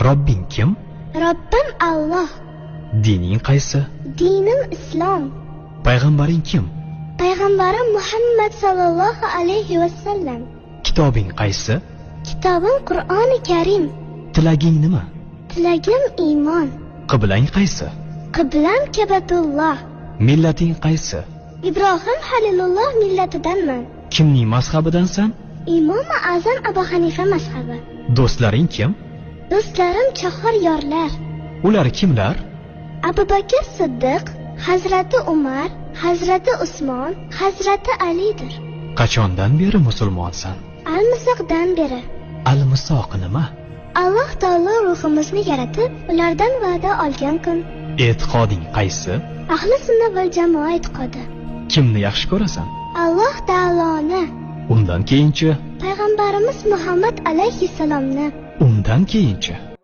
Robbing kim? Robbim Alloh. Dining qaysi? Dinim Islom. Payg'ambaring kim? Payg'ambarim Muhammad sallallohu alayhi va sallam. Kitobing qaysi? Kitobim Qur'oni Karim. Tilaging nima? Tilagim iymon. Qiblang qaysi? Qiblam Kabatulloh. Millating qaysi? Ibrohim Halilulloh millatidanman. Kimning mazhabidansan? Imom Azam Abu Hanifa mazhabi. Do'stlaring kim? Do'stlarim chahor yorlar. Ular kimlar? Abu Bakr Siddiq, Hazrati Umar, Hazrati Usmon, Hazrati Alidir. Qachondan beri musulmonsan? Al-Misoqdan beri. Al-Misoq nima? Alloh taolo ruhimizni yaratib, ulardan va'da olgan kun. E'tiqoding qaysi? Ahli sunna va jamoa e'tiqodi. Kimni yaxshi ko'rasan? Alloh taoloni. Undan keyinchi? Payg'ambarimiz Muhammad alayhissalomni. Undan keyinchi?